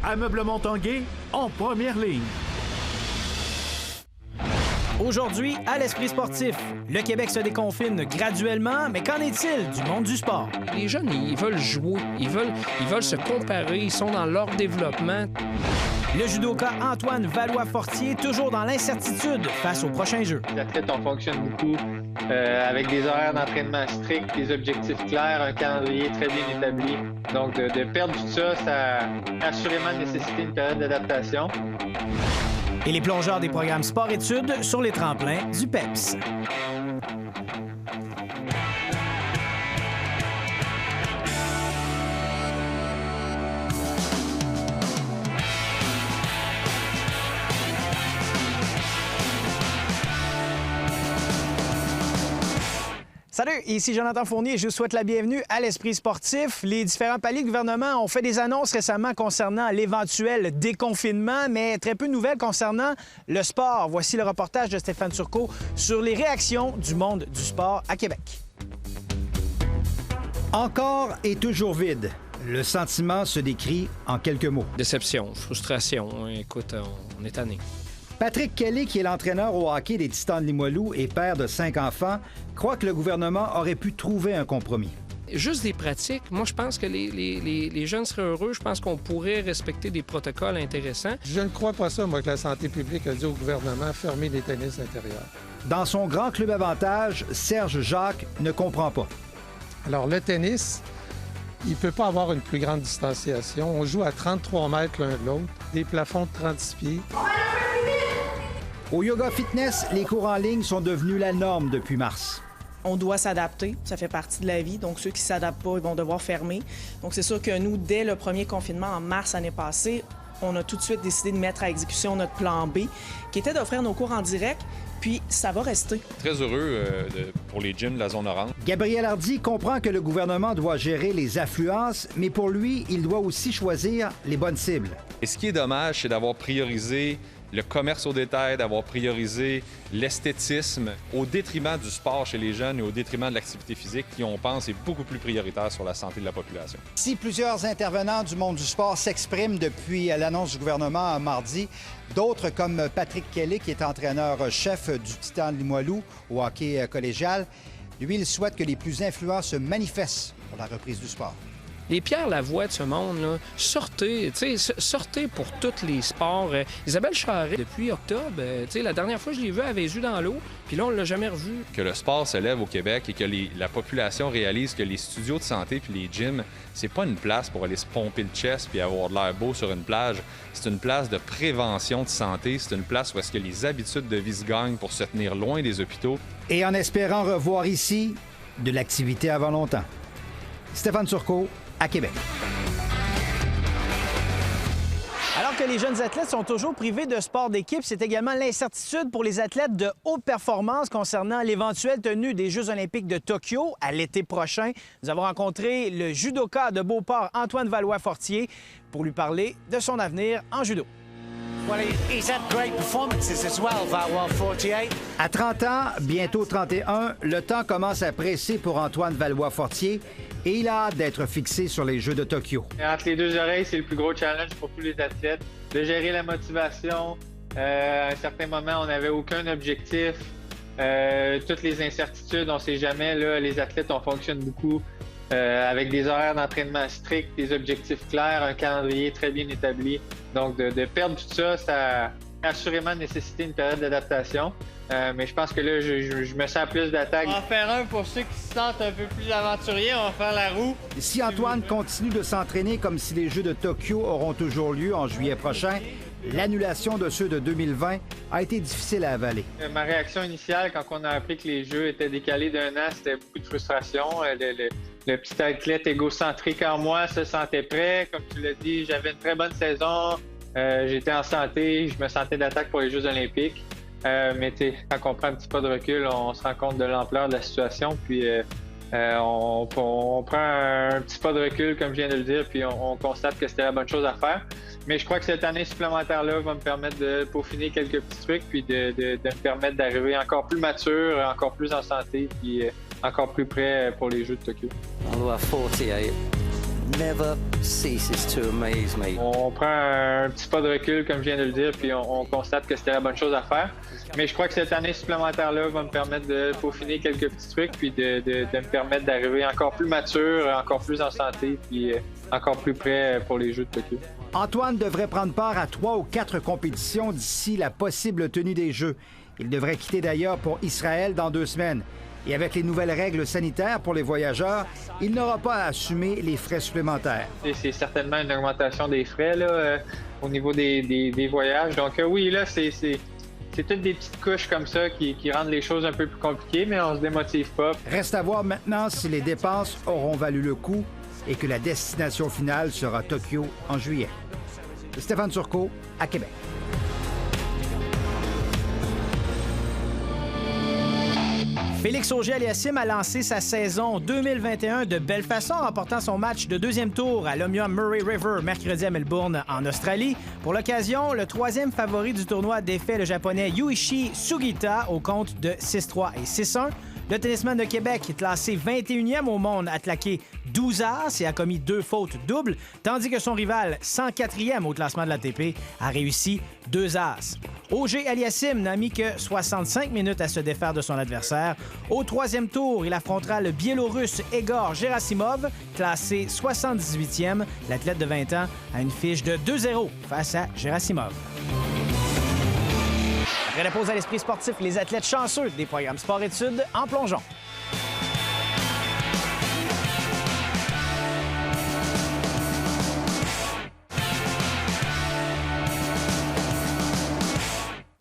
Ameublement Tanguay en première ligne. Aujourd'hui, à l'Esprit sportif, le Québec se déconfine graduellement, mais qu'en est-il du monde du sport? Les jeunes, ils veulent jouer, ils veulent se comparer, ils sont dans leur développement. Le judoka Antoine Valois-Fortier, toujours dans l'incertitude face aux prochains Jeux. Les athlètes, on fonctionne beaucoup avec des horaires d'entraînement stricts, des objectifs clairs, un calendrier très bien établi. Donc, de perdre tout ça, ça a assurément nécessité une période d'adaptation. Et les plongeurs des programmes sport-études sur les tremplins du PEPS. Salut, ici Jonathan Fournier et je vous souhaite la bienvenue à l'Esprit sportif. Les différents paliers de gouvernement ont fait des annonces récemment concernant l'éventuel déconfinement, mais très peu de nouvelles concernant le sport. Voici le reportage de Stéphane Turcot sur les réactions du monde du sport à Québec. Encore et toujours vide. Le sentiment se décrit en quelques mots. Déception, frustration, écoute, on est tanné. Patrick Kelly, qui est l'entraîneur au hockey des Titans de Limoilou et père de 5 enfants, croit que le gouvernement aurait pu trouver un compromis. Juste des pratiques. Moi, je pense que les jeunes seraient heureux. Je pense qu'on pourrait respecter des protocoles intéressants. Je ne crois pas ça, moi, que la santé publique a dit au gouvernement fermer les tennis intérieurs. Dans son grand club avantage, Serge Jacques ne comprend pas. Alors, le tennis, il ne peut pas avoir une plus grande distanciation. On joue à 33 mètres l'un de l'autre, des plafonds de 36 pieds. Au yoga fitness, les cours en ligne sont devenus la norme depuis mars. On doit s'adapter, ça fait partie de la vie. Donc, ceux qui ne s'adaptent pas, ils vont devoir fermer. Donc, c'est sûr que nous, dès le premier confinement en mars l'année passée, on a tout de suite décidé de mettre à exécution notre plan B, qui était d'offrir nos cours en direct, puis ça va rester. Très heureux pour les gyms de la zone orange. Gabriel Hardy comprend que le gouvernement doit gérer les affluences, mais pour lui, il doit aussi choisir les bonnes cibles. Et ce qui est dommage, c'est d'avoir priorisé le commerce au détail, d'avoir priorisé l'esthétisme au détriment du sport chez les jeunes et au détriment de l'activité physique qui, on pense, est beaucoup plus prioritaire sur la santé de la population. Si plusieurs intervenants du monde du sport s'expriment depuis l'annonce du gouvernement mardi, d'autres comme Patrick Kelly, qui est entraîneur-chef du Titan de Limoilou au hockey collégial, lui, il souhaite que les plus influents se manifestent pour la reprise du sport. Les Pierre Lavoie de ce monde, là, sortez pour tous les sports. Isabelle Charret, depuis octobre, la dernière fois que je l'ai vue, elle avait les yeux dans l'eau, puis là, on ne l'a jamais revue. Que le sport se lève au Québec et que la population réalise que les studios de santé puis les gyms, c'est pas une place pour aller se pomper le chest puis avoir de l'air beau sur une plage. C'est une place de prévention de santé. C'est une place où est-ce que les habitudes de vie se gagnent pour se tenir loin des hôpitaux. Et en espérant revoir ici de l'activité avant longtemps. Stéphane Turcot, à Québec. Alors que les jeunes athlètes sont toujours privés de sport d'équipe, c'est également l'incertitude pour les athlètes de haute performance concernant l'éventuelle tenue des Jeux olympiques de Tokyo à l'été prochain. Nous avons rencontré le judoka de Beauport, Antoine Valois-Fortier, pour lui parler de son avenir en judo. À 30 ans, bientôt 31, le temps commence à presser pour Antoine Valois-Fortier et il a hâte d'être fixé sur les Jeux de Tokyo. Entre les deux oreilles, c'est le plus gros challenge pour tous les athlètes. De gérer la motivation. À un certain moment, on n'avait aucun objectif. Toutes les incertitudes, on ne sait jamais. Là, les athlètes, on fonctionne beaucoup avec des horaires d'entraînement stricts, des objectifs clairs, un calendrier très bien établi. Donc, de perdre tout ça, ça a assurément nécessité une période d'adaptation. Mais je pense que là, je me sens plus d'attaque. On va faire un pour ceux qui se sentent un peu plus aventuriers. On va faire la roue. Si Antoine continue de s'entraîner comme si les Jeux de Tokyo auront toujours lieu en juillet prochain, l'annulation de ceux de 2020 a été difficile à avaler. Ma réaction initiale, quand on a appris que les Jeux étaient décalés d'un an, c'était beaucoup de frustration. Le petit athlète égocentrique en moi se sentait prêt. Comme tu l'as dit, j'avais une très bonne saison. J'étais en santé. Je me sentais d'attaque pour les Jeux olympiques. Mais quand on prend un petit pas de recul, on se rend compte de l'ampleur de la situation. Puis on prend un petit pas de recul, comme je viens de le dire, puis on constate que c'était la bonne chose à faire. Mais je crois que cette année supplémentaire-là va me permettre de peaufiner quelques petits trucs, puis de me permettre d'arriver encore plus mature, encore plus en santé, puis encore plus prêt pour les Jeux de Tokyo. Valois 48. never ceases to amaze me. On prend un petit pas de recul, comme je viens de le dire, puis on constate que c'était la bonne chose à faire. Mais je crois que cette année supplémentaire-là va me permettre de peaufiner quelques petits trucs, puis de me permettre d'arriver encore plus mature, encore plus en santé, puis encore plus prêt pour les Jeux de Tokyo. Antoine devrait prendre part à 3 ou 4 compétitions d'ici la possible tenue des Jeux. Il devrait quitter d'ailleurs pour Israël dans 2 semaines. Et avec les nouvelles règles sanitaires pour les voyageurs, il n'aura pas à assumer les frais supplémentaires. Et c'est certainement une augmentation des frais là, au niveau des voyages. Donc oui, là, c'est toutes des petites couches comme ça qui rendent les choses un peu plus compliquées, mais on se démotive pas. Reste à voir maintenant si les dépenses auront valu le coup et que la destination finale sera Tokyo en juillet. Stéphane Turcot, à Québec. Félix Auger-Aliassime a lancé sa saison 2021 de belle façon en remportant son match de 2e tour à l'Omnium Murray River mercredi à Melbourne, en Australie. Pour l'occasion, le 3e favori du tournoi défait le Japonais Yuichi Sugita au compte de 6-3 et 6-1. Le tennisman de Québec, classé 21e au monde, a claqué 12 as et a commis 2 fautes doubles, tandis que son rival, 104e au classement de l'ATP, a réussi 2 as. Auger-Aliassime n'a mis que 65 minutes à se défaire de son adversaire. Au 3e tour, il affrontera le Biélorusse Egor Gerasimov, classé 78e. L'athlète de 20 ans a une fiche de 2-0 face à Gerasimov. Après la pause à l'esprit sportif, les athlètes chanceux des programmes sport-études en plongeon.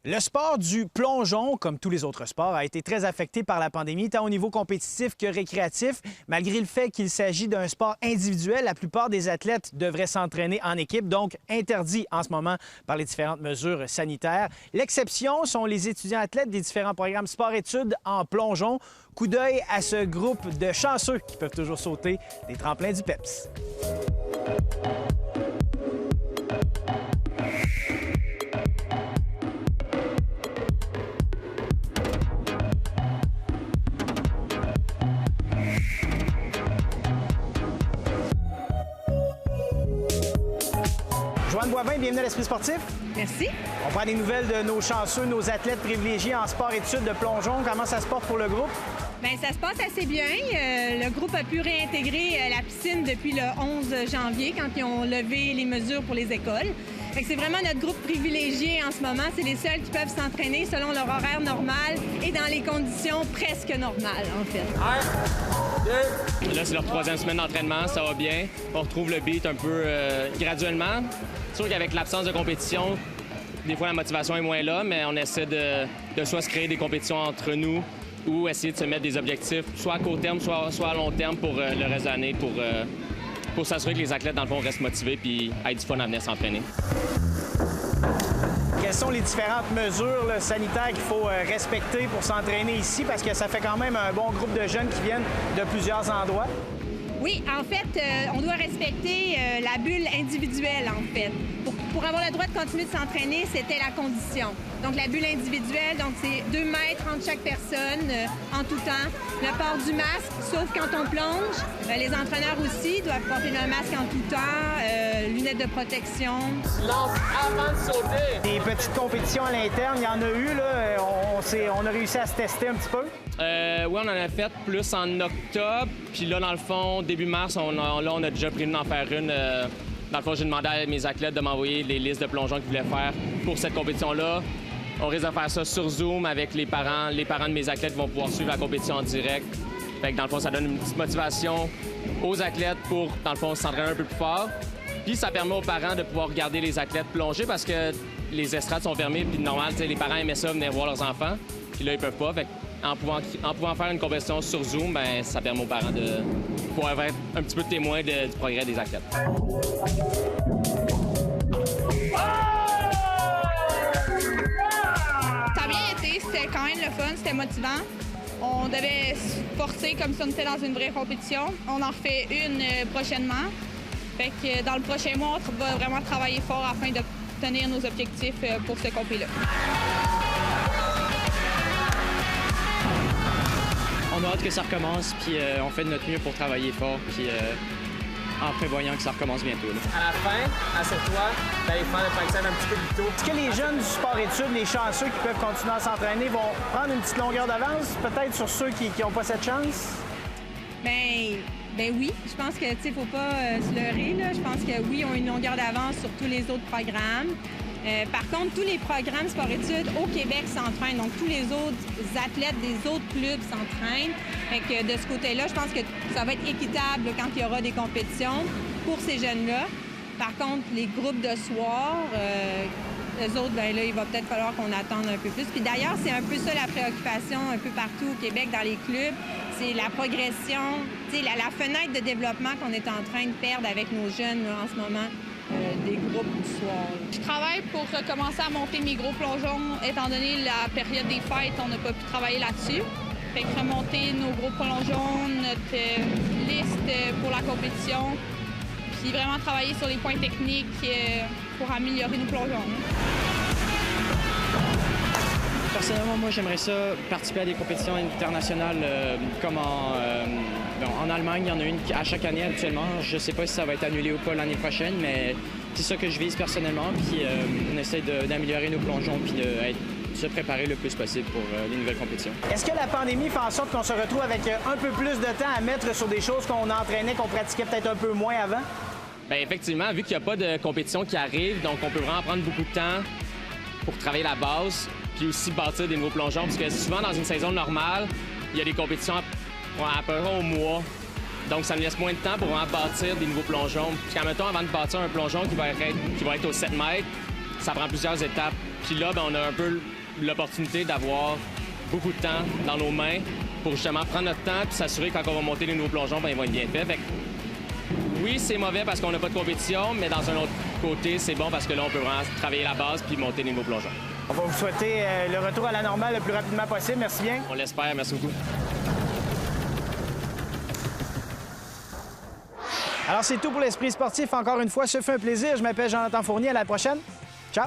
Le sport du plongeon, comme tous les autres sports, a été très affecté par la pandémie, tant au niveau compétitif que récréatif. Malgré le fait qu'il s'agit d'un sport individuel, la plupart des athlètes devraient s'entraîner en équipe, donc interdit en ce moment par les différentes mesures sanitaires. L'exception sont les étudiants athlètes des différents programmes sport-études en plongeon. Coup d'œil à ce groupe de chanceux qui peuvent toujours sauter des tremplins du PEPS. Joanne Boivin, bienvenue à l'Esprit sportif. Merci. On prend des nouvelles de nos chanceux, nos athlètes privilégiés en sport-études de plongeon. Comment ça se porte pour le groupe? Bien, ça se passe assez bien. Le groupe a pu réintégrer la piscine depuis le 11 janvier, quand ils ont levé les mesures pour les écoles. Fait que c'est vraiment notre groupe privilégié en ce moment. C'est les seuls qui peuvent s'entraîner selon leur horaire normal et dans les conditions presque normales, en fait. Là, c'est leur 3e semaine d'entraînement. Ça va bien. On retrouve le beat un peu graduellement. C'est sûr qu'avec l'absence de compétition, des fois, la motivation est moins là, mais on essaie de soit se créer des compétitions entre nous ou essayer de se mettre des objectifs, soit à court terme, soit à long terme pour le reste de l'année, pour s'assurer que les athlètes, dans le fond, restent motivés puis aient du fun à venir s'entraîner. Quelles sont les différentes mesures là, sanitaires qu'il faut respecter pour s'entraîner ici? Parce que ça fait quand même un bon groupe de jeunes qui viennent de plusieurs endroits. Oui, en fait, on doit respecter la bulle individuelle, en fait. Pour avoir le droit de continuer de s'entraîner, c'était la condition. Donc, la bulle individuelle, donc c'est 2 mètres entre chaque personne en tout temps. Le port du masque, sauf quand on plonge. Les entraîneurs aussi doivent porter le masque en tout temps, lunettes de protection. Lance avant de sauter! Des petites compétitions à l'interne, il y en a eu, là. On a réussi à se tester un petit peu. Oui, on en a fait plus en octobre. Puis là, dans le fond, début mars, on a déjà prévu d'en faire une. Dans le fond, j'ai demandé à mes athlètes de m'envoyer les listes de plongeons qu'ils voulaient faire pour cette compétition-là. On risque de faire ça sur Zoom avec les parents. Les parents de mes athlètes vont pouvoir suivre la compétition en direct. Fait que dans le fond, ça donne une petite motivation aux athlètes pour, dans le fond, s'entraîner un peu plus fort. Puis ça permet aux parents de pouvoir regarder les athlètes plonger parce que les estrades sont fermées. Puis normal, les parents aimaient ça, venir voir leurs enfants. Puis là, ils peuvent pas. Fait en pouvant faire une compétition sur Zoom, bien, ça permet aux parents de pouvoir être un petit peu témoins du progrès des athlètes. Ça a bien été, c'était quand même le fun, c'était motivant. On devait se forcer comme si on était dans une vraie compétition. On en refait une prochainement. Fait que dans le prochain mois, on va vraiment travailler fort afin d'obtenir nos objectifs pour ce compé-là. On a hâte que ça recommence, puis on fait de notre mieux pour travailler fort, puis en prévoyant que ça recommence bientôt. Là. À la fin, assure-toi d'aller faire le practice un petit peu plus tôt. Est-ce que les jeunes du sport-études, les chanceux qui peuvent continuer à s'entraîner, vont prendre une petite longueur d'avance, peut-être sur ceux qui n'ont pas cette chance? Ben oui, je pense que, tu sais, faut pas se leurrer, là. Je pense que oui, ils ont une longueur d'avance sur tous les autres programmes. Par contre, tous les programmes sport-études au Québec s'entraînent. Donc, tous les autres athlètes des autres clubs s'entraînent. Fait que de ce côté-là, je pense que ça va être équitable là, quand il y aura des compétitions pour ces jeunes-là. Par contre, les groupes de soir, eux autres, ben là, il va peut-être falloir qu'on attende un peu plus. Puis d'ailleurs, c'est un peu ça la préoccupation un peu partout au Québec dans les clubs. C'est la progression, la fenêtre de développement qu'on est en train de perdre avec nos jeunes là, en ce moment. Des groupes du soir. Je travaille pour recommencer à monter mes gros plongeons. Étant donné la période des fêtes, on n'a pas pu travailler là-dessus. Fait que remonter nos gros plongeons, notre liste pour la compétition, puis vraiment travailler sur les points techniques pour améliorer nos plongeons. Personnellement, moi, j'aimerais ça participer à des compétitions internationales comme en Allemagne. Il y en a une à chaque année habituellement. Je ne sais pas si ça va être annulé ou pas l'année prochaine, mais c'est ça que je vise personnellement. Puis on essaie d'améliorer nos plongeons puis de se préparer le plus possible pour les nouvelles compétitions. Est-ce que la pandémie fait en sorte qu'on se retrouve avec un peu plus de temps à mettre sur des choses qu'on entraînait, qu'on pratiquait peut-être un peu moins avant? Bien, effectivement, vu qu'il n'y a pas de compétition qui arrive, donc on peut vraiment prendre beaucoup de temps pour travailler la base, puis aussi bâtir des nouveaux plongeons, parce que souvent, dans une saison normale, il y a des compétitions à peu près au mois. Donc, ça nous laisse moins de temps pour vraiment bâtir des nouveaux plongeons. Puis, quand mettons, avant de bâtir un plongeon qui va être au 7 mètres, ça prend plusieurs étapes. Puis là, bien, on a un peu l'opportunité d'avoir beaucoup de temps dans nos mains pour justement prendre notre temps puis s'assurer quand on va monter les nouveaux plongeons, bien, ils vont être bien faits. Fait que, oui, c'est mauvais parce qu'on n'a pas de compétition, mais dans un autre côté, c'est bon parce que là, on peut vraiment travailler la base puis monter les nouveaux plongeons. On va vous souhaiter le retour à la normale le plus rapidement possible. Merci bien. On l'espère. Merci beaucoup. Alors, c'est tout pour l'Esprit sportif. Encore une fois, ce fut un plaisir. Je m'appelle Jonathan Fournier. À la prochaine. Ciao.